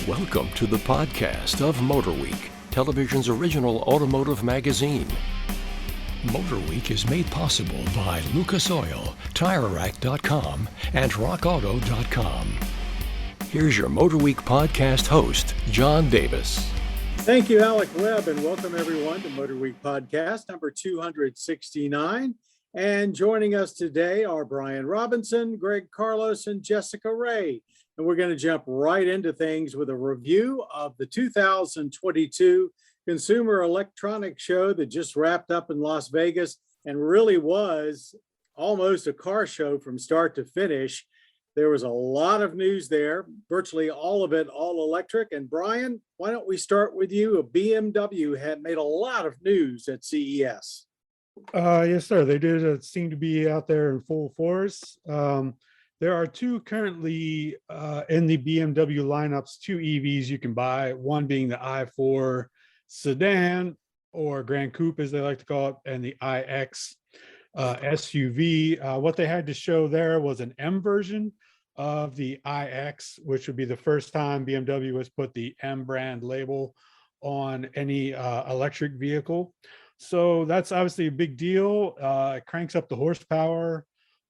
Welcome to the podcast of MotorWeek, television's original automotive magazine. MotorWeek is made possible by Lucas Oil, TireRack.com, and RockAuto.com. Here's your MotorWeek podcast host, John Davis. Thank you, Alec Webb, and welcome everyone to MotorWeek podcast number 269. And joining us today are Brian Robinson, Greg Carlos, and Jessica Ray. And we're going to jump right into things with a review of the 2022 Consumer Electronics Show that just wrapped up in Las Vegas and really was almost a car show from start to finish. There was a lot of news there, virtually all of it all electric. And Brian, why don't we start with you? A BMW had made a lot of news at CES. Yes, sir. They did seem to be out there in full force. There are two currently in the BMW lineups, two EVs you can buy, one being the i4 sedan or Grand Coupe, as they like to call it, and the iX SUV. What they had to show there was an M version of the iX, which would be the first time BMW has put the M brand label on any electric vehicle. So that's obviously a big deal. It cranks up the horsepower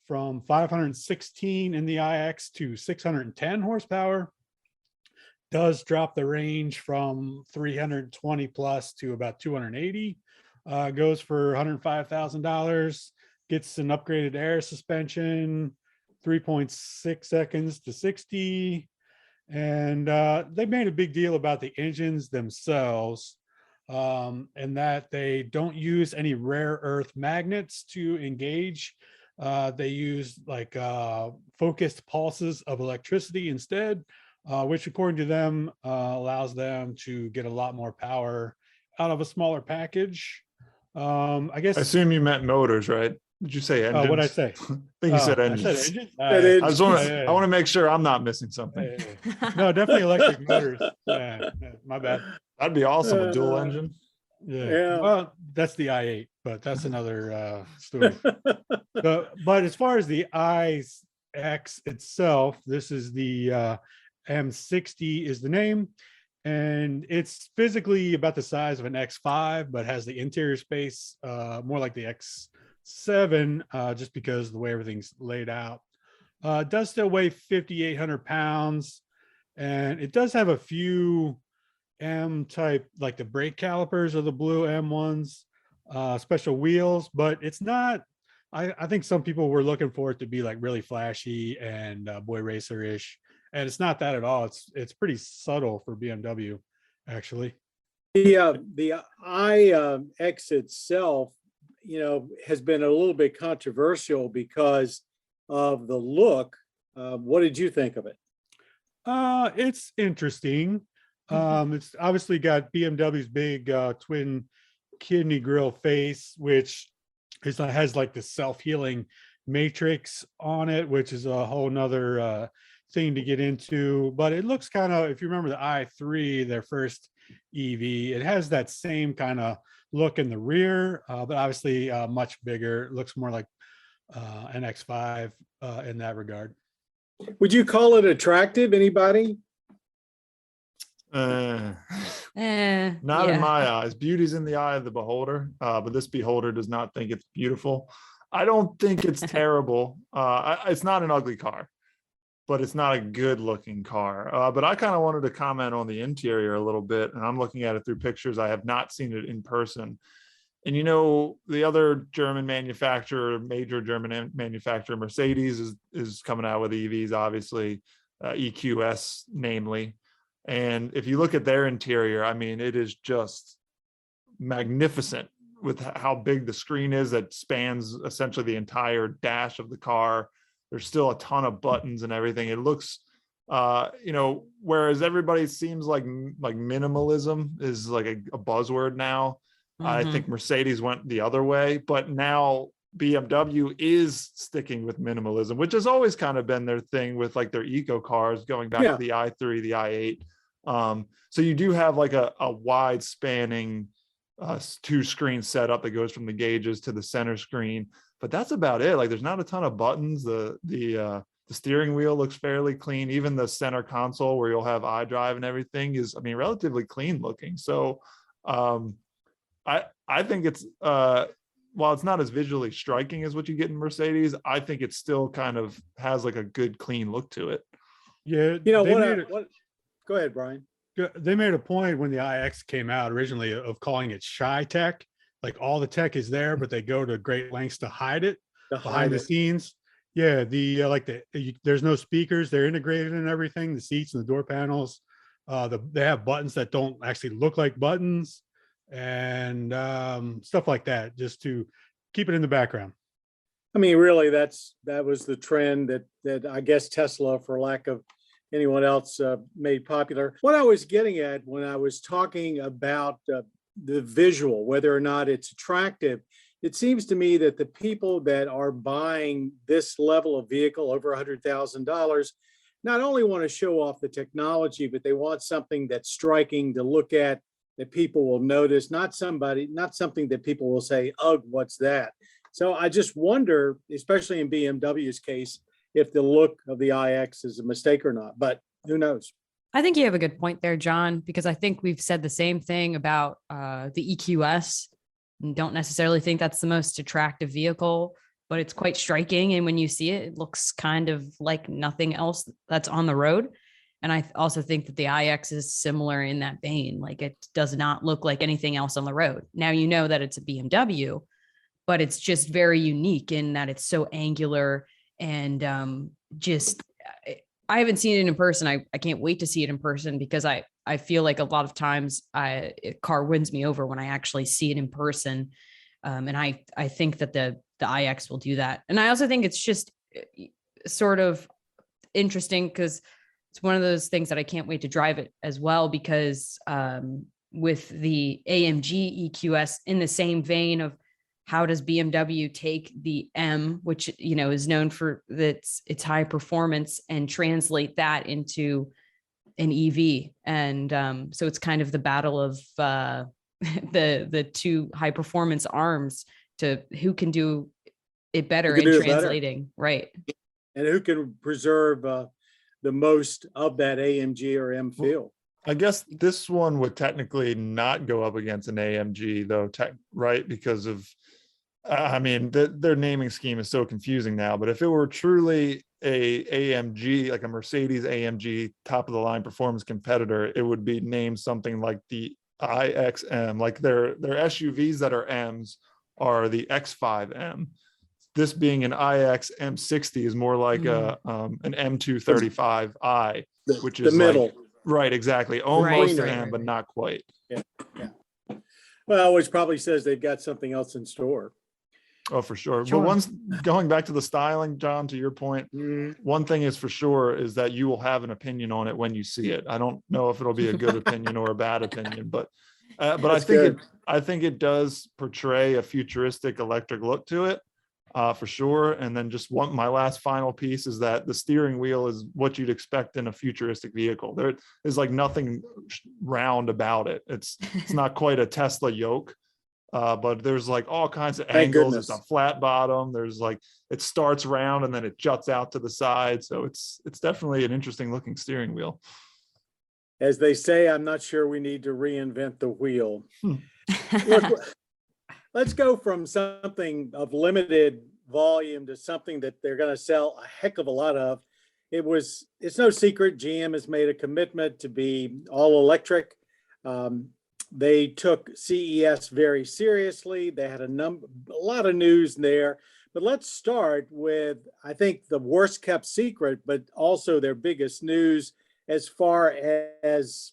from 516 in the iX to 610 horsepower. Does drop the range from 320 plus to about 280. Goes for $105,000. Gets an upgraded air suspension, 3.6 seconds to 60. And they made a big deal about the engines themselves, and that they don't use any rare earth magnets to engage. They use like focused pulses of electricity instead, which according to them allows them to get a lot more power out of a smaller package. I guess. I assume you meant motors, right? Did you say engines? What'd I say? I think you said engines. I said engines? I want to make sure I'm not missing something. No, definitely electric motors. My bad. That'd be awesome, a dual engine. Yeah. Well, that's the i8, but that's another story. But as far as the iX itself, this is the M60 is the name, and it's physically about the size of an X5, but has the interior space more like the X7, just because of the way everything's laid out. It does still weigh 5,800 pounds, and it does have a few M type, like the brake calipers are the blue M ones, special wheels, but it's not. I think some people were looking for it to be like really flashy and boy racer-ish, and it's not that at all. It's pretty subtle for BMW, actually. The iX itself, has been a little bit controversial because of the look. What did you think of it? It's interesting. It's obviously got BMW's big twin kidney grill face, which has like the self-healing matrix on it, which is a whole nother thing to get into. But it looks kind of, if you remember the i3, their first EV, it has that same kind of look in the rear, but obviously much bigger. It looks more like an X5 in that regard. Would you call it attractive? Anybody? Not in my eyes. Beauty's in the eye of the beholder, but this beholder does not think it's beautiful. I don't think it's terrible. It's not an ugly car, but it's not a good looking car. But I kind of wanted to comment on the interior a little bit, and I'm looking at it through pictures. I have not seen it in person. And the other German manufacturer, major German manufacturer, Mercedes, is coming out with EVs, obviously, EQS namely. And if you look at their interior, I mean, it is just magnificent with how big the screen is that spans essentially the entire dash of the car. There's still a ton of buttons and everything. It looks, whereas everybody seems like minimalism is like a buzzword now. I think Mercedes went the other way, but now BMW is sticking with minimalism, which has always kind of been their thing with like their eco cars going back to the i3, the i8. So you do have like a wide spanning two screen setup that goes from the gauges to the center screen, but that's about it. Like there's not a ton of buttons. The The steering wheel looks fairly clean. Even the center console where you'll have iDrive and everything is, I mean, relatively clean looking. So I think it's while it's not as visually striking as what you get in Mercedes, I think it still kind of has like a good clean look to it. Yeah, You know they what? made it. Go ahead, Brian. They made a point when the iX came out originally of calling it shy tech. Like all the tech is there, but they go to great lengths to hide it behind the scenes. Yeah, there's no speakers. They're integrated in everything. The seats and the door panels. They have buttons that don't actually look like buttons, and stuff like that, just to keep it in the background. I mean, really, that was the trend that I guess Tesla, for lack of anyone else, made popular. What I was getting at when I was talking about the visual, whether or not it's attractive, it seems to me that the people that are buying this level of vehicle over $100,000 not only want to show off the technology, but they want something that's striking to look at, that people will notice, not something that people will say, ugh, what's that? So I just wonder, especially in BMW's case, if the look of the iX is a mistake or not, but who knows? I think you have a good point there, John, because I think we've said the same thing about the EQS. Don't necessarily think that's the most attractive vehicle, but it's quite striking. And when you see it, it looks kind of like nothing else that's on the road. And I also think that the iX is similar in that vein. Like, it does not look like anything else on the road. Now, you know that it's a BMW, but it's just very unique in that it's so angular and I haven't seen it in person. I can't wait to see it in person, because I feel like a lot of times a car wins me over when I actually see it in person. And I think that the iX will do that. And I also think it's just sort of interesting because it's one of those things that I can't wait to drive it as well, because with the AMG EQS, in the same vein of how does BMW take the M, which, you know, is known for its high performance, and translate that into an EV? And so it's kind of the battle of the two high performance arms to who can do it better in translating, right? And who can preserve the most of that AMG or M feel? I guess this one would technically not go up against an AMG though, right? Because of, I mean, their naming scheme is so confusing now, but if it were truly a AMG, like a Mercedes AMG top of the line performance competitor, it would be named something like the iXM. Like their SUVs that are M's are the X5M. This being an iX M60 is more like an M235i, which is the middle. Like, right, exactly. Almost an M, but not quite. Yeah. Well, which probably says they've got something else in store. Oh, for sure. But once going back to the styling, John, to your point, one thing is for sure is that you will have an opinion on it when you see it. I don't know if it'll be a good opinion or a bad opinion, but I think it does portray a futuristic electric look to it, for sure. And then just my last final piece is that the steering wheel is what you'd expect in a futuristic vehicle. There is like nothing round about it. It's not quite a Tesla yoke. But there's like all kinds of angles. It's a flat bottom. There's like, it starts round and then it juts out to the side. So it's definitely an interesting looking steering wheel. As they say, I'm not sure we need to reinvent the wheel. Look, let's go from something of limited volume to something that they're going to sell a heck of a lot of. It's no secret GM has made a commitment to be all electric. They took CES very seriously. They had a lot of news there. But let's start with, I think, the worst kept secret, but also their biggest news as far as,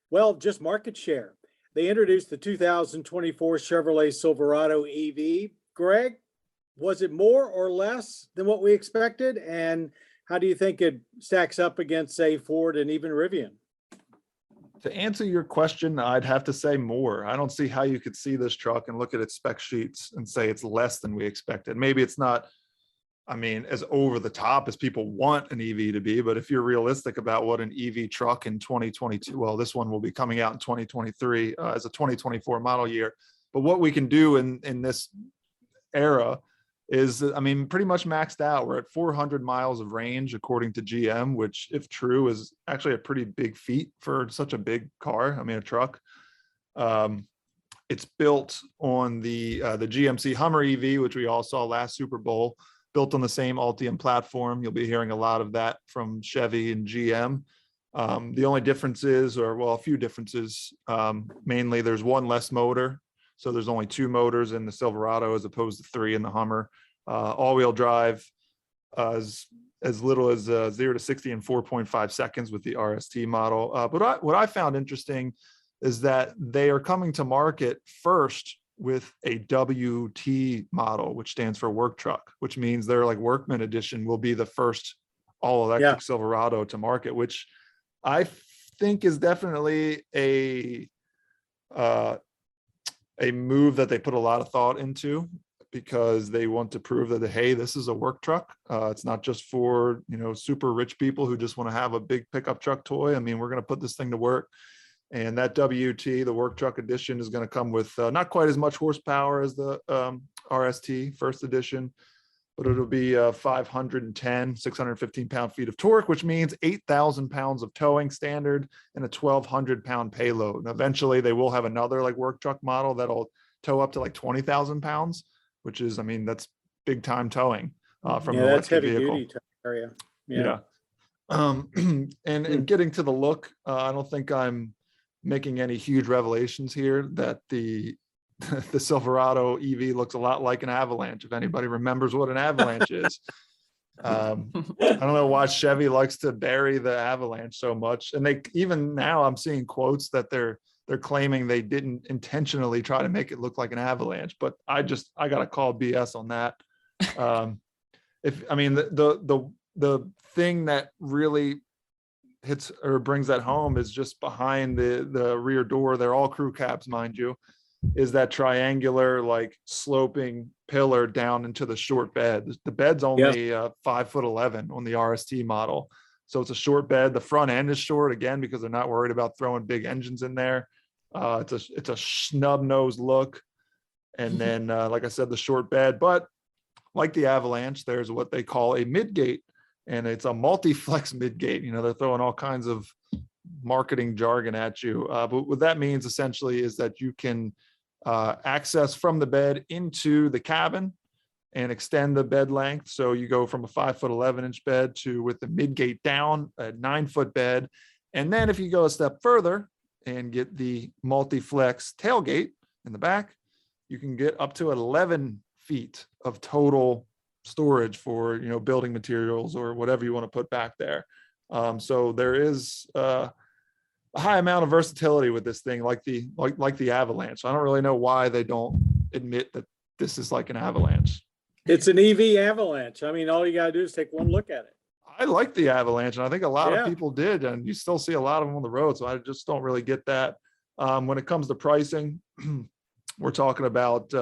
well, just market share. They introduced the 2024 Chevrolet Silverado EV. Greg, was it more or less than what we expected? And how do you think it stacks up against, say, Ford and even Rivian? To answer your question, I'd have to say more. I don't see how you could see this truck and look at its spec sheets and say it's less than we expected. Maybe it's not, I mean, as over the top as people want an EV to be, but if you're realistic about what an EV truck in 2022, well, this one will be coming out in 2023 as a 2024 model year. But what we can do in this era, is, I mean, pretty much maxed out. We're at 400 miles of range, according to GM, which, if true, is actually a pretty big feat for such a big car. I mean, a truck. It's built on the GMC Hummer EV, which we all saw last Super Bowl, built on the same Ultium platform. You'll be hearing a lot of that from Chevy and GM. The only differences, or well, a few differences, mainly there's one less motor. So there's only 2 motors in the Silverado as opposed to 3 in the Hummer. All-wheel drive, as little as 0 to 60 in 4.5 seconds with the RST model. But what I found interesting is that they are coming to market first with a WT model, which stands for work truck, which means their like Workman edition will be the first all-electric Silverado to market, which I think is definitely a move that they put a lot of thought into, because they want to prove that, hey, this is a work truck. It's not just for, super rich people who just want to have a big pickup truck toy. I mean, we're going to put this thing to work. And that WT, the work truck edition, is going to come with not quite as much horsepower as the RST first edition, but it'll be 510, 615 pound-feet of torque, which means 8,000 pounds of towing standard and a 1,200 pound payload. And eventually they will have another like work truck model that'll tow up to like 20,000 pounds, which is, I mean, that's big time towing from an electric vehicle. Heavy duty area. Yeah. And getting to the look, I don't think I'm making any huge revelations here that the Silverado EV looks a lot like an Avalanche, if anybody remembers what an Avalanche is. I don't know why Chevy likes to bury the Avalanche so much. And they, even now I'm seeing quotes that they're claiming they didn't intentionally try to make it look like an Avalanche, but I got to call BS on that. The thing that really hits or brings that home is just behind the rear door. They're all crew cabs, mind you, is that triangular like sloping pillar down into the short bed. The bed's only 5'11" on the RST model. So it's a short bed. The front end is short, again, because they're not worried about throwing big engines in there. It's a snub nose look. And then, like I said, the short bed, but like the Avalanche, there's what they call a midgate, and it's a multi-flex midgate. They're throwing all kinds of marketing jargon at you. But what that means essentially is that you can access from the bed into the cabin and extend the bed length. So you go from a 5'11" bed to, with the midgate down, a 9-foot bed. And then if you go a step further and get the multi-flex tailgate in the back, you can get up to 11 feet of total storage for, building materials or whatever you want to put back there. So there is a high amount of versatility with this thing, like the Avalanche. I don't really know why they don't admit that this is like an Avalanche. It's an EV Avalanche. I mean, all you got to do is take one look at it. I like the Avalanche, and I think a lot of people did, and you still see a lot of them on the road. So I just don't really get that. When it comes to pricing, we're talking about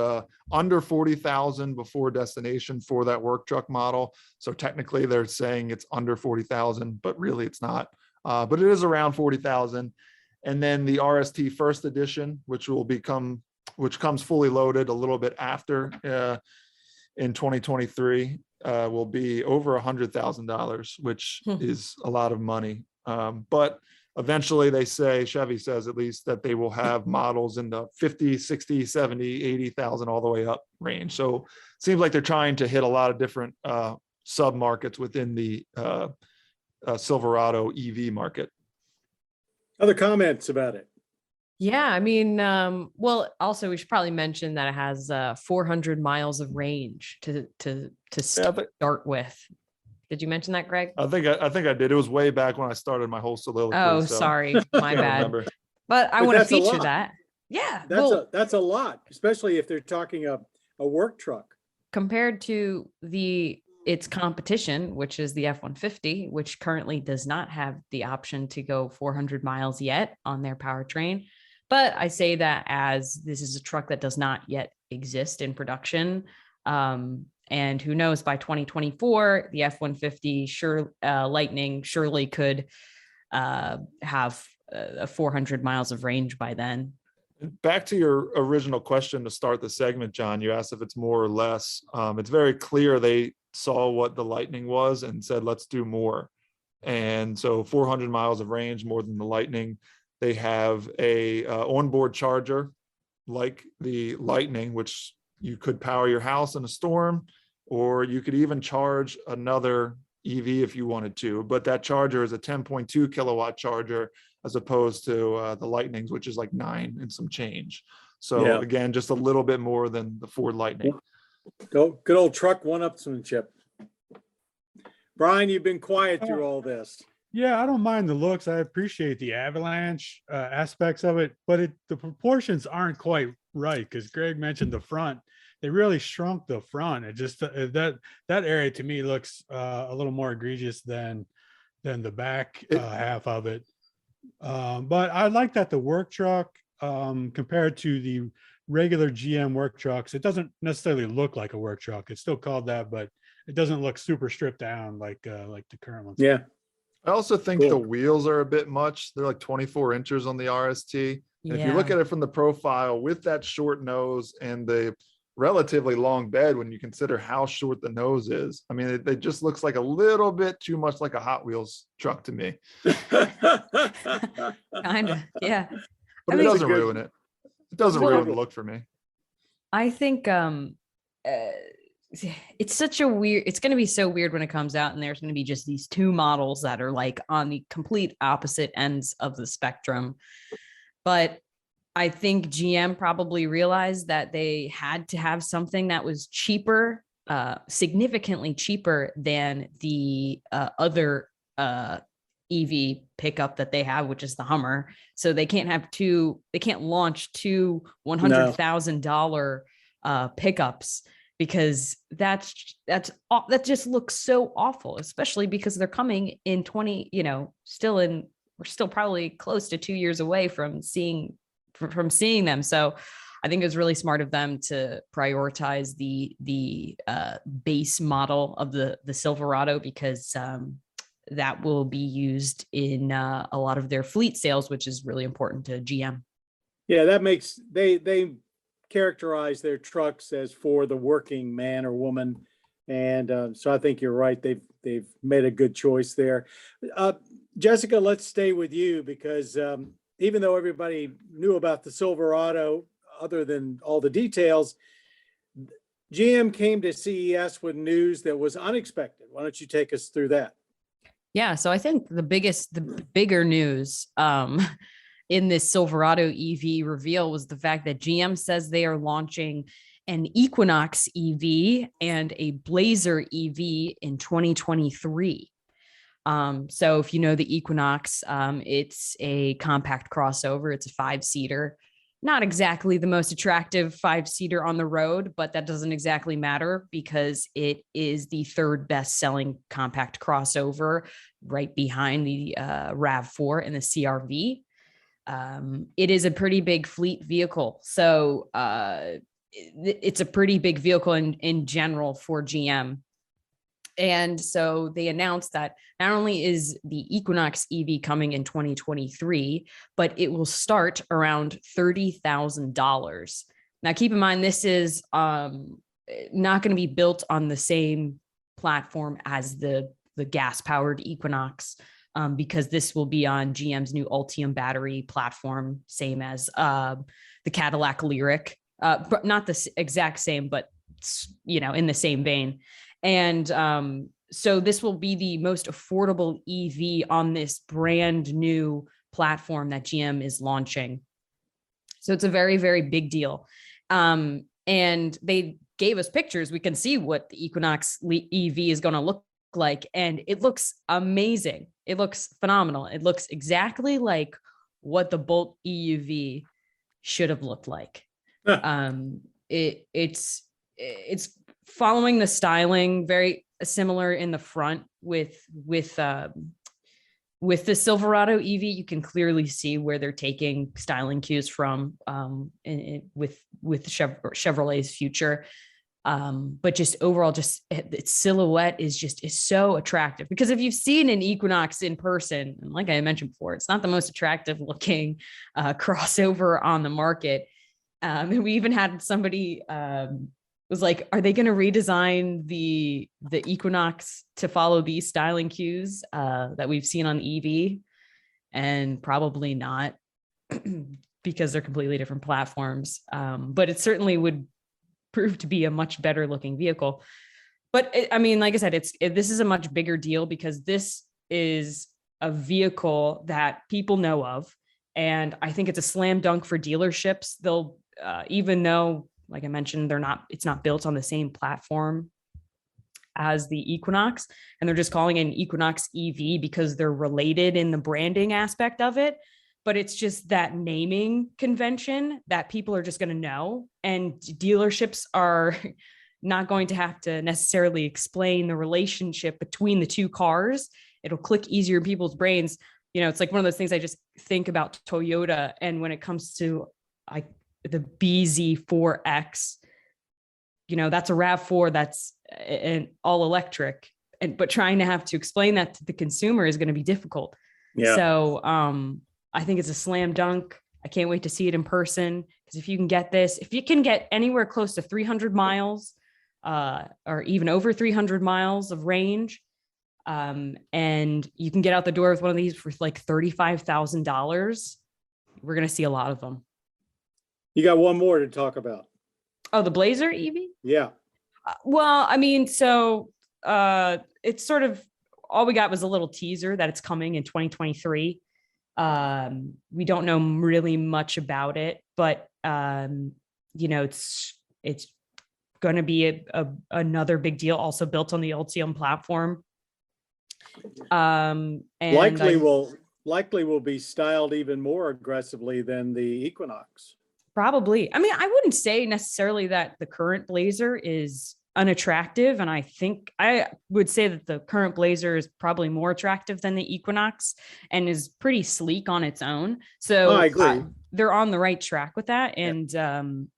under 40,000 before destination for that work truck model. So technically they're saying it's under 40,000, but really it's not. But it is around 40,000. And then the RST first edition, which comes fully loaded a little bit after in 2023, will be over $100,000, which is a lot of money. But eventually they say, Chevy says at least, that they will have models in the 50, 60, 70, 80,000 all the way up range. So it seems like they're trying to hit a lot of different sub markets within the Silverado EV market. Other comments about it? Yeah, I mean, well, also we should probably mention that it has 400 miles of range to start with. Did you mention that, Greg? I think I did. It was way back when I started my whole soliloquy. Oh, sorry, my bad. Remember. But I want to feature that. Yeah, that's a lot, especially if they're talking a work truck compared to its competition, which is the F-150, which currently does not have the option to go 400 miles yet on their powertrain. But I say that as this is a truck that does not yet exist in production. And who knows, by 2024, the F-150 Lightning surely could have 400 miles of range by then. Back to your original question to start the segment, John, you asked if it's more or less. It's very clear they saw what the Lightning was and said, let's do more. And so 400 miles of range, more than the Lightning. They have a onboard charger like the Lightning, which you could power your house in a storm, or you could even charge another EV if you wanted to. But that charger is a 10.2 kilowatt charger, as opposed to the Lightnings, which is like 9 and some change. So again, just a little bit more than the Ford Lightning. Good old truck one-upsmanship. Brian, you've been quiet through all this. Yeah, I don't mind the looks. I appreciate the avalanche aspects of it, but the proportions aren't quite right, because Greg mentioned the front. They really shrunk the front. It just that area to me looks a little more egregious than the back half of it. But I like that the work truck, compared to the regular GM work trucks, it doesn't necessarily look like a work truck. It's still called that, but it doesn't look super stripped down like the current ones. Yeah. I also think the wheels are a bit much. They're like 24 inches on the RST. And if you look at it from the profile with that short nose and the relatively long bed, when you consider how short the nose is, I mean, it just looks like a little bit too much like a Hot Wheels truck to me. Kind of, yeah. But it doesn't ruin it. It doesn't ruin the look for me. I think it's such a weird, it's going to be so weird when it comes out and there's going to be just these two models that are like on the complete opposite ends of the spectrum. But I think GM probably realized that they had to have something that was cheaper, significantly cheaper than the other EV pickup that they have, which is the Hummer. So they can't launch two $100,000 pickups, because that just looks so awful, especially because they're coming in we're still probably close to 2 years away from seeing them. So I think it was really smart of them to prioritize the base model of the Silverado, because that will be used in a lot of their fleet sales, which is really important to GM. Yeah, that makes they characterize their trucks as for the working man or woman, and so I think you're right. They've made a good choice there. Jessica, let's stay with you, because even though everybody knew about the Silverado, other than all the details, GM came to CES with news that was unexpected. Why don't you take us through that? Yeah, so I think the bigger news in this Silverado EV reveal was the fact that GM says they are launching an Equinox EV and a Blazer EV in 2023. So if you know the Equinox, it's a compact crossover. It's a 5-seater, not exactly the most attractive 5-seater on the road, but that doesn't exactly matter, because it is the third best selling compact crossover, right behind the RAV4 and the CRV. It is a pretty big fleet vehicle. So it's a pretty big vehicle in general for GM. And so they announced that not only is the Equinox EV coming in 2023, but it will start around $30,000. Now, keep in mind, this is not going to be built on the same platform as the gas-powered Equinox, because this will be on GM's new Ultium battery platform, same as the Cadillac Lyriq, but not the exact same, but in the same vein. And so this will be the most affordable EV on this brand new platform that GM is launching. So it's a very, very big deal. And they gave us pictures. We can see what the Equinox EV is going to look like, and it looks amazing. It looks phenomenal. It looks exactly like what the Bolt EUV should have looked like. It's following the styling, very similar in the front with the Silverado EV. You can clearly see where they're taking styling cues from with Chevrolet's future. But just overall, just its silhouette is so attractive, because if you've seen an Equinox in person, and like I mentioned before, it's not the most attractive looking crossover on the market. And we even had somebody was like, are they going to redesign the Equinox to follow these styling cues that we've seen on the EV? And probably not, because they're completely different platforms. But it certainly would prove to be a much better looking vehicle. But I mean, like I said, this is a much bigger deal, because this is a vehicle that people know of. And I think it's a slam dunk for dealerships. They'll, even though, like I mentioned, it's not built on the same platform as the Equinox, and they're just calling it an Equinox EV because they're related in the branding aspect of it. But it's just that naming convention that people are just going to know, and dealerships are not going to have to necessarily explain the relationship between the two cars. It'll click easier in people's brains. You know, it's like one of those things I just think about Toyota. And when it comes to the BZ4X, you know, that's a RAV4 that's an all electric, but trying to have to explain that to the consumer is going to be difficult. Yeah. So I think it's a slam dunk. I can't wait to see it in person, because if you can get anywhere close to 300 miles or even over 300 miles of range, and you can get out the door with one of these for like $35,000, we're going to see a lot of them. You got one more to talk about. Oh, the Blazer EV? Yeah. Well, I mean, so it's sort of, all we got was a little teaser that it's coming in 2023. We don't know really much about it, but you know, it's going to be another big deal, also built on the Ultium platform. And likely will be styled even more aggressively than the Equinox. Probably. I mean, I wouldn't say necessarily that the current Blazer is unattractive. And I think I would say that the current Blazer is probably more attractive than the Equinox and is pretty sleek on its own. So I agree. They're on the right track with that. And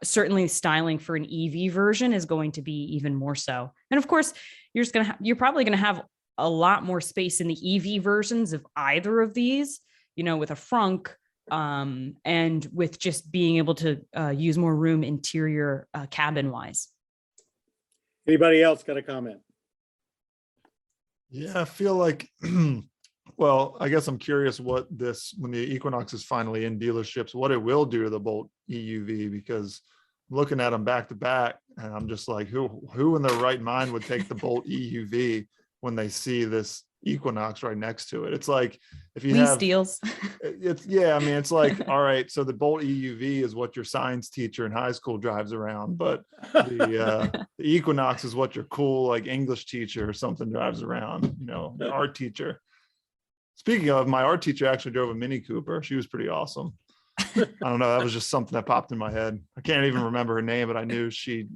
certainly styling for an EV version is going to be even more so. And of course, you're probably going to have a lot more space in the EV versions of either of these, you know, with a frunk, and with just being able to use more room interior cabin wise. Anybody else got a comment? Yeah, I feel like, well, I guess I'm curious when the Equinox is finally in dealerships, what it will do to the Bolt EUV, because I'm looking at them back to back and I'm just like, who in their right mind would take the Bolt EUV when they see this Equinox right next to it? It's like, if you have steals. I mean, it's like, all right, so the Bolt EUV is what your science teacher in high school drives around, but the Equinox is what your cool like English teacher or something drives around, you know, the art teacher. Speaking of, my art teacher actually drove a Mini Cooper. She was pretty awesome. I don't know, that was just something that popped in my head. I can't even remember her name, but I know she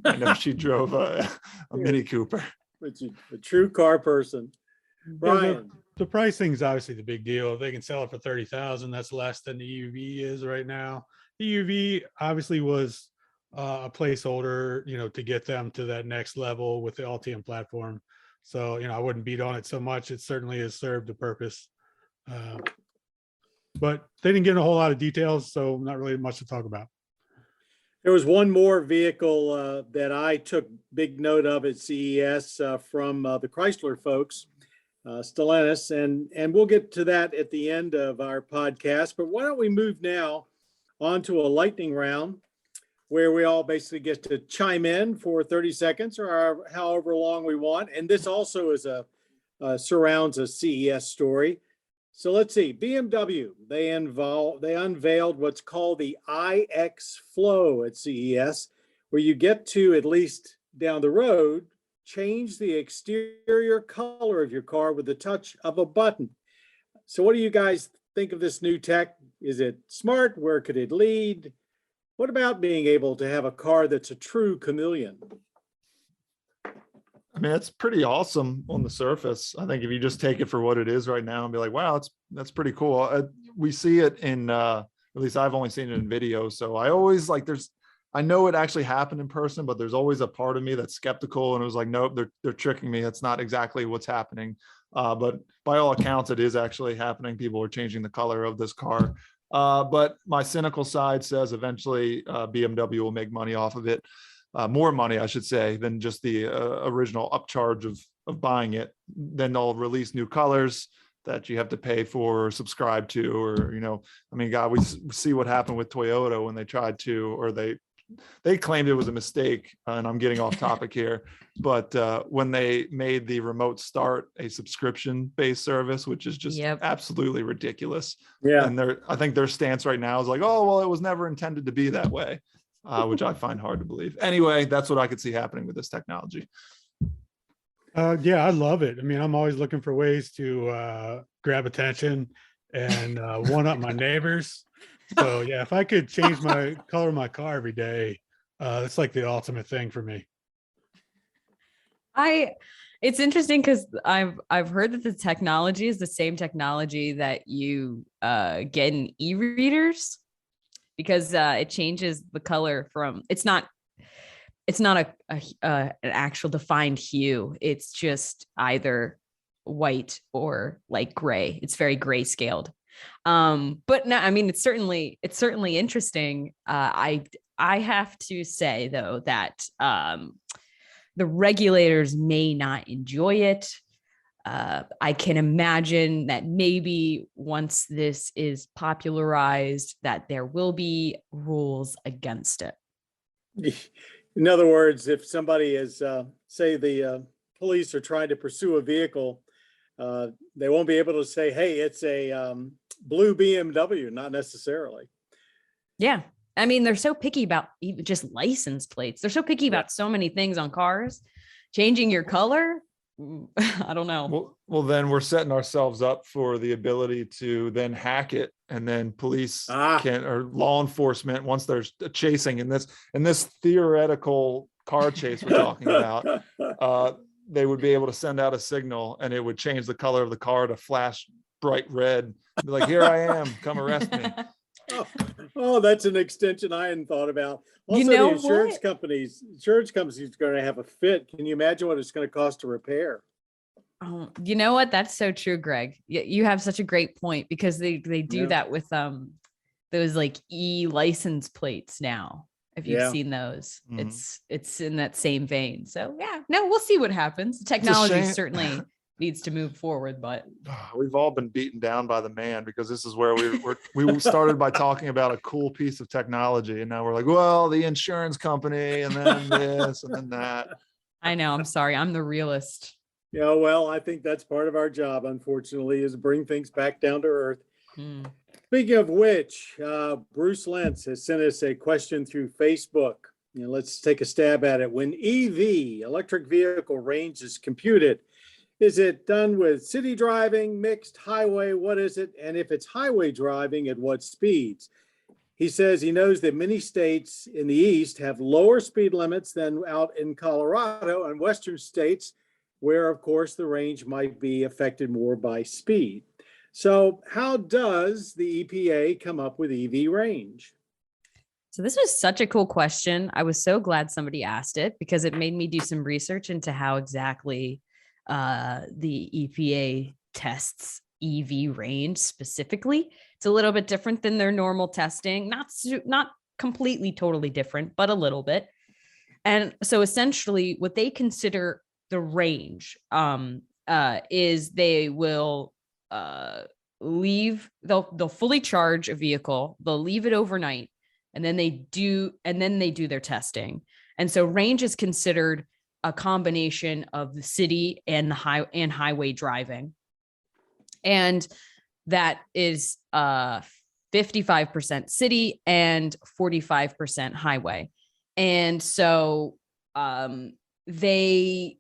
drove a Mini Cooper. A true car person. Brian. The pricing is obviously the big deal. If they can sell it for 30,000, that's less than the EUV is right now. The EUV obviously was a placeholder, you know, to get them to that next level with the Ultium platform. So, you know, I wouldn't beat on it so much. It certainly has served a purpose. But they didn't get a whole lot of details, so not really much to talk about. There was one more vehicle that I took big note of at CES from the Chrysler folks, Stellantis, and we'll get to that at the end of our podcast. But why don't we move now on to a lightning round where we all basically get to chime in for 30 seconds or however long we want. And this also is surrounds a CES story. So let's see, BMW, they unveiled what's called the iX Flow at CES, where you get to, at least down the road, change the exterior color of your car with the touch of a button. So what do you guys think of this new tech? Is it smart? Where could it lead? What about being able to have a car that's a true chameleon? I mean, it's pretty awesome on the surface. I think if you just take it for what it is right now and be like, wow, that's pretty cool. We see it in, at least I've only seen it in video. So I always like, I know it actually happened in person, but there's always a part of me that's skeptical. And it was like, nope, they're tricking me. That's not exactly what's happening. But by all accounts, it is actually happening. People are changing the color of this car. But my cynical side says eventually BMW will make money off of it. More money, I should say, than just the original upcharge of buying it. Then they'll release new colors that you have to pay for or subscribe to, or, I mean, God, we see what happened with Toyota when they tried to, or they claimed it was a mistake, and I'm getting off topic here, but when they made the remote start a subscription-based service, which is just absolutely ridiculous. Yeah. And I think their stance right now is like, oh, well, it was never intended to be that way, which I find hard to believe. Anyway, that's what I could see happening with this technology. Yeah, I love it. I mean, I'm always looking for ways to grab attention and one up my neighbors. So yeah, if I could change my color of my car every day, it's like the ultimate thing for me. It's interesting because I've heard that the technology is the same technology that you get in e-readers, because it changes the color from, it's not an actual defined hue. It's just either white or like gray. It's very gray scaled. But no, I mean, it's certainly interesting. I have to say though that the regulators may not enjoy it. I can imagine that maybe once this is popularized, that there will be rules against it. In other words, if somebody is, say the police are trying to pursue a vehicle, they won't be able to say, hey, it's a blue BMW, not necessarily. Yeah. I mean, they're so picky about even just license plates. They're so picky about so many things on cars. Changing your color, I don't know. Well, then we're setting ourselves up for the ability to then hack it, and then police or law enforcement, once there's chasing in this theoretical car chase we're talking about, they would be able to send out a signal, and it would change the color of the car to flash bright red. Be like, here I am, come arrest me. Oh, that's an extension I hadn't thought about. Also, the insurance companies are going to have a fit. Can you imagine what it's going to cost to repair? Oh, you know what? That's so true, Greg. You have such a great point, because they do that with those like e-license plates now. If you've seen those, it's in that same vein. So yeah, no, we'll see what happens. Technology certainly needs to move forward, but we've all been beaten down by the man, because this is where we started by talking about a cool piece of technology, and now we're like, well, the insurance company, and then this and then that. I know, I'm sorry, I'm the realist. Yeah, well, I think that's part of our job, unfortunately, is bring things back down to earth. Speaking of which, Bruce Lentz has sent us a question through Facebook. Let's take a stab at it. When electric vehicle range is computed, is it done with city driving, mixed, highway? What is it? And if it's highway driving, at what speeds? He says he knows that many states in the East have lower speed limits than out in Colorado and Western states, where, of course, the range might be affected more by speed. So how does the EPA come up with EV range? So this was such a cool question. I was so glad somebody asked it, because it made me do some research into how exactly the EPA tests EV range specifically. It's a little bit different than their normal testing, not completely totally different, but a little bit. And so essentially what they consider the range is they will they'll fully charge a vehicle, they'll leave it overnight, and then they do their testing. And so range is considered a combination of the city and highway driving. And that is 55% city and 45% highway. And so they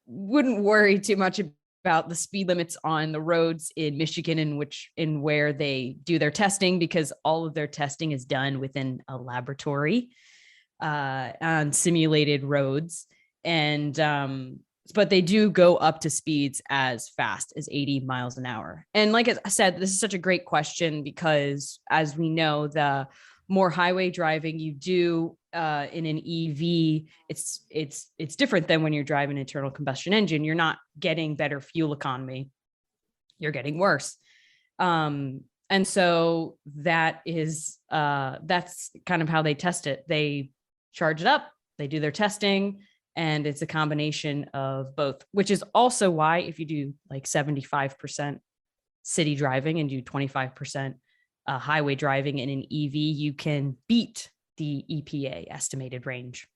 wouldn't worry too much about the speed limits on the roads in Michigan, in where they do their testing, because all of their testing is done within a laboratory on simulated roads. And but they do go up to speeds as fast as 80 miles an hour. And like I said, this is such a great question, because as we know, the more highway driving you do in an EV, it's different than when you're driving an internal combustion engine. You're not getting better fuel economy, you're getting worse. And so that's kind of how they test it. They charge it up, they do their testing, and it's a combination of both, which is also why if you do like 75% city driving and do 25% highway driving in an EV, you can beat the EPA estimated range.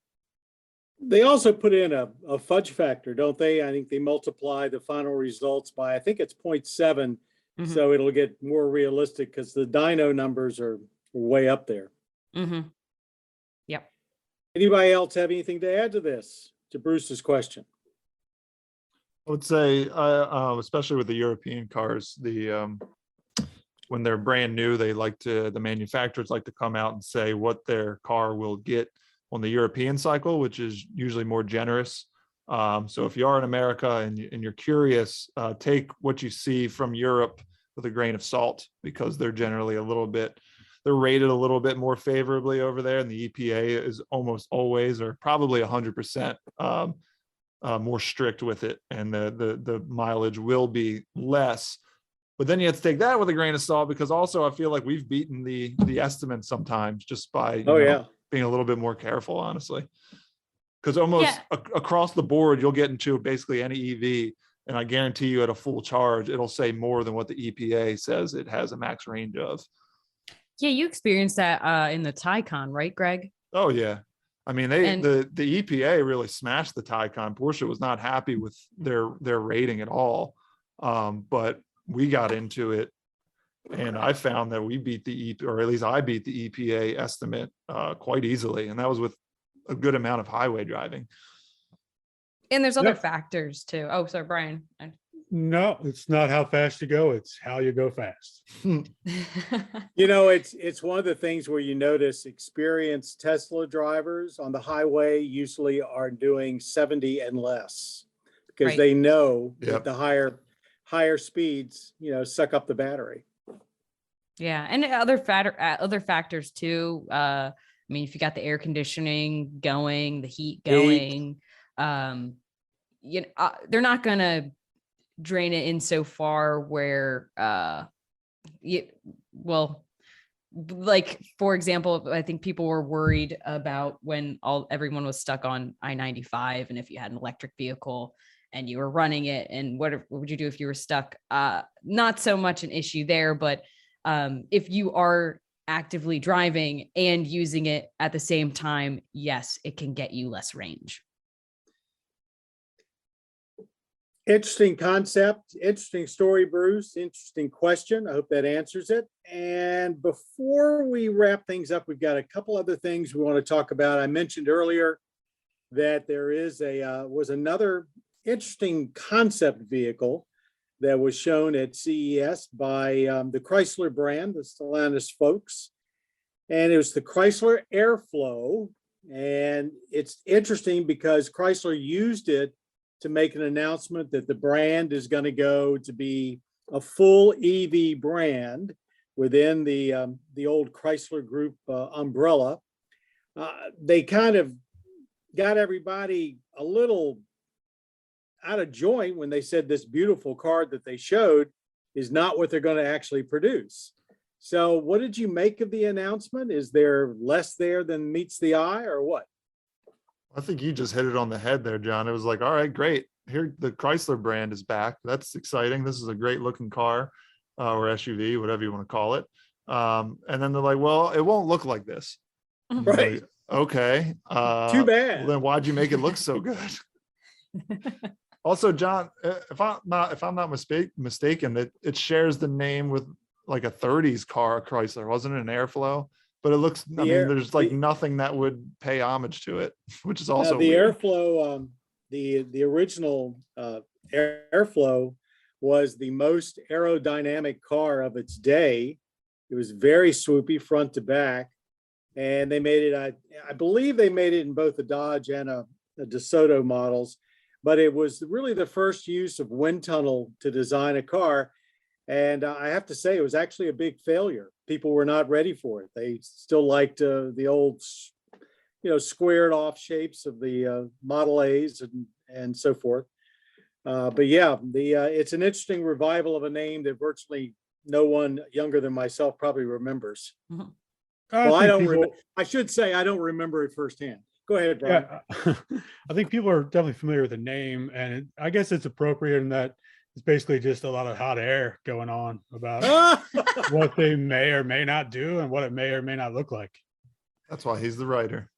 They also put in a fudge factor, don't they? I think they multiply the final results by, I think it's 0.7. Mm-hmm. So it'll get more realistic because the dyno numbers are way up there. Mm-hmm. Yep. Anybody else have anything to add to this, to Bruce's question? I would say, especially with the European cars, when they're brand new, the manufacturers like to come out and say what their car will get on the European cycle, which is usually more generous. So if you are in America and you're curious, take what you see from Europe with a grain of salt, because they're generally they're rated a little bit more favorably over there. And the EPA is almost always, or probably 100%, more strict with it. And the mileage will be less. But then you have to take that with a grain of salt, because also I feel like we've beaten the estimates sometimes just by being a little bit more careful, honestly. Because almost across the board, you'll get into basically any EV, and I guarantee you at a full charge, it'll say more than what the EPA says it has a max range of. Yeah, you experienced that in the Taycan, right, Greg? Oh, yeah. I mean, the EPA really smashed the Taycan. Porsche was not happy with their rating at all. But we got into it, and I found that we beat or at least I beat the EPA estimate quite easily. And that was with a good amount of highway driving. And there's other factors too. Oh, sorry, Brian. No, it's not how fast you go, it's how you go fast. It's one of the things where you notice experienced Tesla drivers on the highway usually are doing 70 and less, because they know that the higher speeds, suck up the battery. Yeah, and other factors too. I mean, if you got the air conditioning going, the heat going, they're not gonna drain it in so far where, like for example, I think people were worried about when everyone was stuck on I-95, and if you had an electric vehicle and you were running it, and what would you do if you were stuck? Not so much an issue there, but if you are actively driving and using it at the same time, yes, it can get you less range. Interesting concept, interesting story, Bruce, interesting question. I hope that answers it. And before we wrap things up, we've got a couple other things we want to talk about. I mentioned earlier that there was another interesting concept vehicle that was shown at CES by the Chrysler brand, the Stellantis folks. And it was the Chrysler Airflow. And it's interesting because Chrysler used it to make an announcement that the brand is going to go to be a full EV brand within the old Chrysler Group umbrella. They kind of got everybody a little out of joint when they said this beautiful car that they showed is not what they're going to actually produce. So what did you make of the announcement? Is there less there than meets the eye, or what? I think you just hit it on the head there, John. It was like, all right, great. Here, the Chrysler brand is back. That's exciting. This is a great looking car or SUV, whatever you want to call it. And then they're like, well, it won't look like this. Right. Like, okay. Too bad. Well, then why'd you make it look so good? Also, John, if I'm not mistaken, it shares the name with like a 30s car, Chrysler, wasn't it an Airflow? But it looks, there's like nothing that would pay homage to it, which is also the weird. Airflow. The original Airflow was the most aerodynamic car of its day. It was very swoopy front to back, and they made it. I believe they made it in both the Dodge and a DeSoto models. But it was really the first use of wind tunnel to design a car. And I have to say, it was actually a big failure. People were not ready for it. They still liked the old, squared off shapes of the Model A's and so forth. But yeah, it's an interesting revival of a name that virtually no one younger than myself probably remembers. Mhm. Well, I don't remember. I should say I don't remember it firsthand. Go ahead, Brian. Yeah, I think people are definitely familiar with the name, and I guess it's appropriate in that it's basically just a lot of hot air going on about what they may or may not do and what it may or may not look like. That's why he's the writer.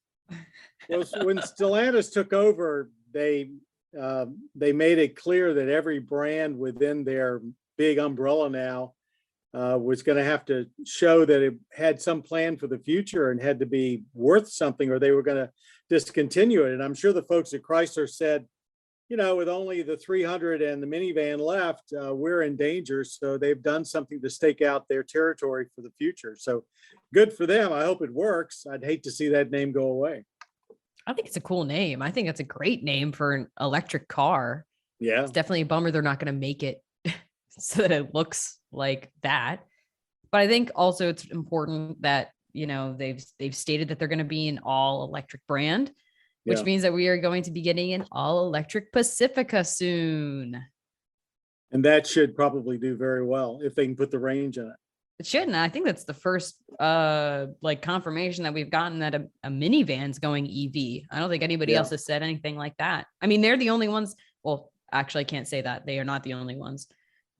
Well, when Stellantis took over, they made it clear that every brand within their big umbrella now was going to have to show that it had some plan for the future and had to be worth something, or they were going to discontinue it. And I'm sure the folks at Chrysler said, with only the 300 and the minivan left, we're in danger. So they've done something to stake out their territory for the future. So good for them. I hope it works. I'd hate to see that name go away. I think it's a cool name. I think it's a great name for an electric car. Yeah. It's definitely a bummer they're not going to make it so that it looks like that. But I think also it's important that, they've stated that they're going to be an all electric brand, which means that we are going to be getting an all electric Pacifica soon. And that should probably do very well if they can put the range in it. It shouldn't. I think that's the first confirmation that we've gotten that a minivan's going EV. I don't think anybody else has said anything like that. I mean, they're the only ones. Well, actually, I can't say that. They are not the only ones.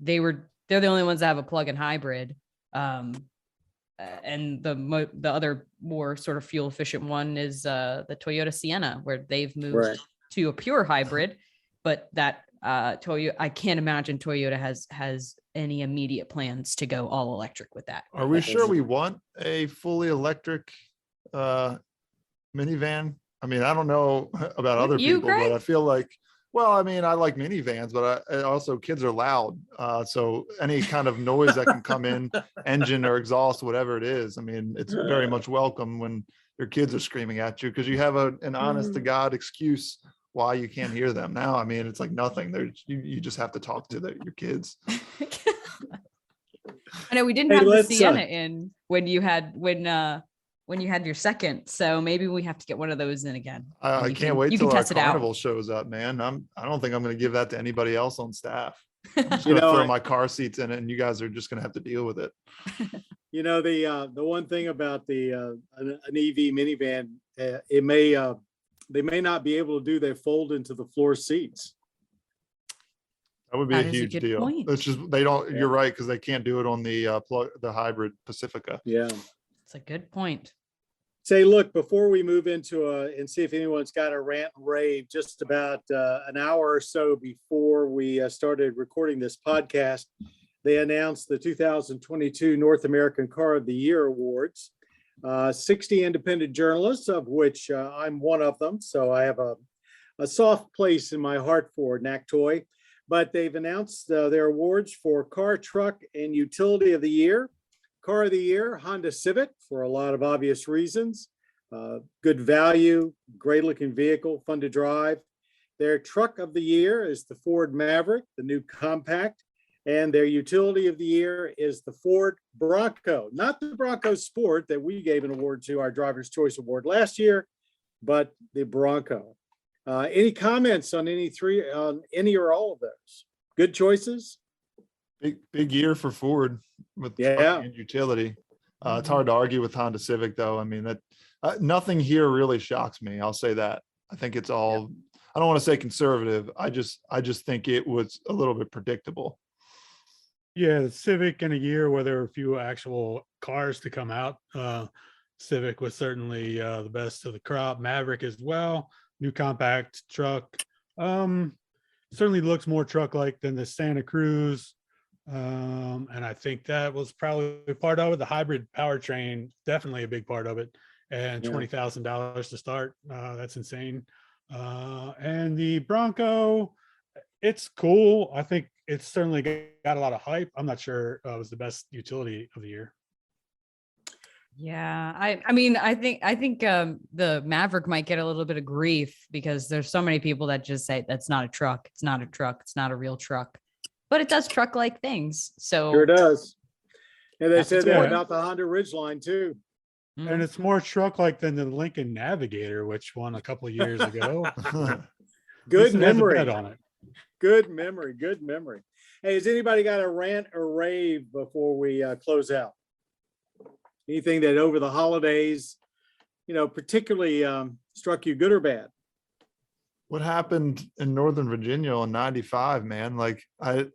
They're the only ones that have a plug-in hybrid. And the other more sort of fuel efficient one is the Toyota Sienna, where they've moved to a pure hybrid. But that Toyota, I can't imagine Toyota has any immediate plans to go all electric with that. Are we sure we want a fully electric minivan? I mean, I don't know about other people, Greg? but I feel like, well, I mean, I like minivans, but also kids are loud. So any kind of noise that can come in, engine or exhaust, whatever it is, I mean, it's very much welcome when your kids are screaming at you because you have an honest to God excuse why you can't hear them. Now, I mean, it's like nothing. You just have to talk to your kids. I know we didn't have the Sienna in when you had your second, so maybe we have to get one of those in again. I can't wait till our Carnival shows up, man. I don't think I'm going to give that to anybody else on staff. I'm just going to throw my car seats in it, and you guys are just going to have to deal with it. The one thing about an EV minivan, they may not be able to do their fold into the floor seats. That would be a huge deal. Point. It's just they don't. Yeah. You're right, because they can't do it on the hybrid Pacifica. Yeah. It's a good point. Say, look, before we move into and see if anyone's got a rant and rave, just about an hour or so before we started recording this podcast, they announced the 2022 North American Car of the Year Awards. 60 independent journalists, of which I'm one of them. So I have a soft place in my heart for NACTOY. But they've announced their awards for Car, Truck, and Utility of the Year. Car of the Year, Honda Civic, for a lot of obvious reasons. Good value, great looking vehicle, fun to drive. Their Truck of the Year is the Ford Maverick, the new compact. And their Utility of the Year is the Ford Bronco, not the Bronco Sport that we gave an award to, our Driver's Choice Award last year, but the Bronco. Any comments on any or all of those? Good choices? Big year for Ford with and utility. It's hard to argue with Honda Civic, though. I mean, that nothing here really shocks me. I'll say that. I think it's all. I don't want to say conservative. I just think it was a little bit predictable. Yeah, the Civic in a year where there were a few actual cars to come out. Civic was certainly the best of the crop. Maverick as well. New compact truck. Certainly looks more truck-like than the Santa Cruz. And I think that was probably part of it. The hybrid powertrain, definitely a big part of it. And $20,000 to start. That's insane. And the Bronco, it's cool. I think it's certainly got a lot of hype. I'm not sure it was the best utility of the year. Yeah, I think the Maverick might get a little bit of grief because there's so many people that just say that's not a truck. It's not a truck. It's not a real truck. but it does truck-like things. So Sure does. And they That's said true. that about the Honda Ridgeline too. And it's more truck-like than the Lincoln Navigator, which won a couple of years ago. Good Leeson has a memory. bet on it. Good memory. Good memory. Hey, has anybody got a rant or rave before we close out? Anything that over the holidays, particularly struck you, good or bad? What happened in Northern Virginia in 95, man? Like I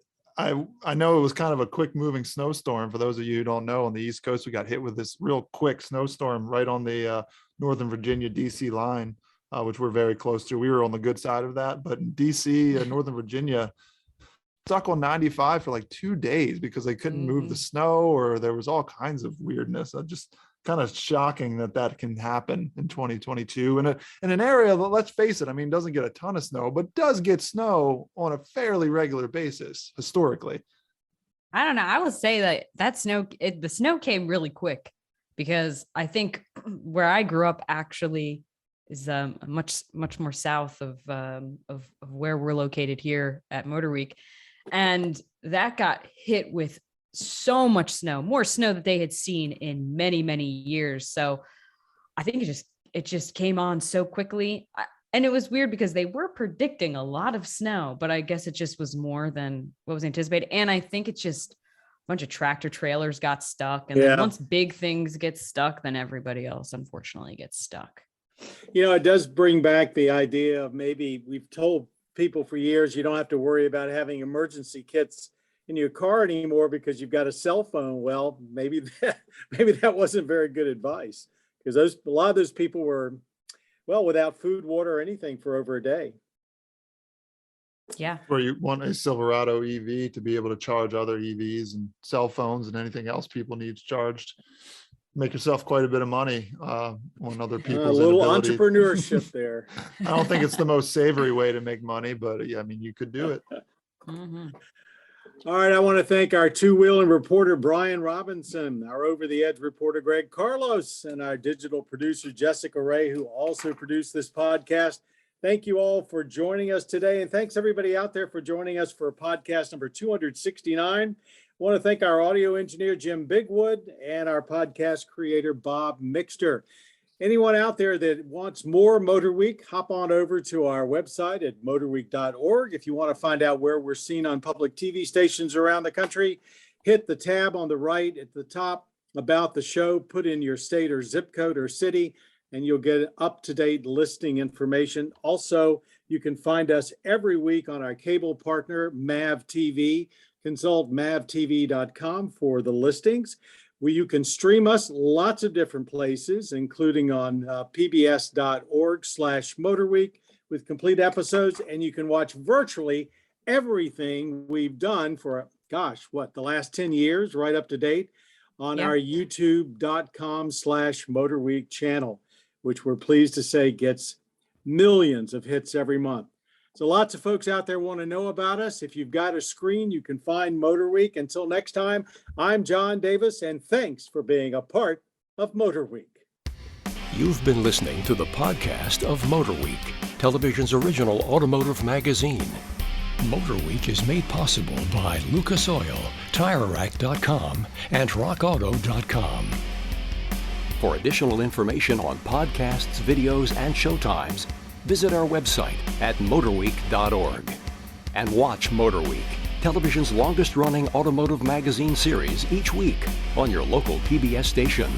know it was kind of a quick moving snowstorm. For those of you who don't know, on the East Coast, we got hit with this real quick snowstorm right on the Northern Virginia DC line, which we're very close to. We were on the good side of that, but in DC, Northern Virginia, stuck on 95 for like 2 days because they couldn't move the snow, or there was all kinds of weirdness. Just kind of shocking that can happen in 2022 in an area that, let's face it, I mean, doesn't get a ton of snow, but does get snow on a fairly regular basis historically. I don't know. I will say that snow, the snow came really quick, because I think where I grew up actually is much more south of where we're located here at MotorWeek, and that got hit with so much snow, more snow that they had seen in many, many years. So I think it just came on so quickly. And it was weird because they were predicting a lot of snow, but I guess it just was more than what was anticipated. And I think it's just a bunch of tractor trailers got stuck. And then once big things get stuck, then everybody else unfortunately gets stuck. It does bring back the idea of, maybe we've told people for years, you don't have to worry about having emergency kits in your car anymore because you've got a cell phone. Well, maybe that wasn't very good advice, because a lot of those people were, without food, water, or anything for over a day. Yeah. Where you want a Silverado EV to be able to charge other EVs and cell phones and anything else people need charged. Make yourself quite a bit of money on other people's a little inability. Entrepreneurship there. I don't think it's the most savory way to make money, but yeah, I mean, you could do it. All right, I want to thank our two-wheeling reporter, Brian Robinson, our over-the-edge reporter, Greg Carlos, and our digital producer, Jessica Ray, who also produced this podcast. Thank you all for joining us today, and thanks everybody out there for joining us for podcast number 269. I want to thank our audio engineer, Jim Bigwood, and our podcast creator, Bob Mixter. Anyone out there that wants more Motor Week, hop on over to our website at motorweek.org. If you want to find out where we're seen on public TV stations around the country, hit the tab on the right at the top about the show, put in your state or zip code or city, and you'll get up-to-date listing information. Also, you can find us every week on our cable partner, MAV TV. Consult mavtv.com for the listings. You can stream us lots of different places, including on pbs.org/motorweek with complete episodes. And you can watch virtually everything we've done for, the last 10 years, right up to date, on our youtube.com/motorweek channel, which we're pleased to say gets millions of hits every month. So lots of folks out there want to know about us. If you've got a screen, you can find MotorWeek. Until next time, I'm John Davis, and thanks for being a part of MotorWeek. You've been listening to the podcast of MotorWeek, television's original automotive magazine. MotorWeek is made possible by Lucas Oil, TireRack.com, and RockAuto.com. For additional information on podcasts, videos, and showtimes, visit our website at motorweek.org. And watch MotorWeek, television's longest-running automotive magazine series, each week on your local PBS station.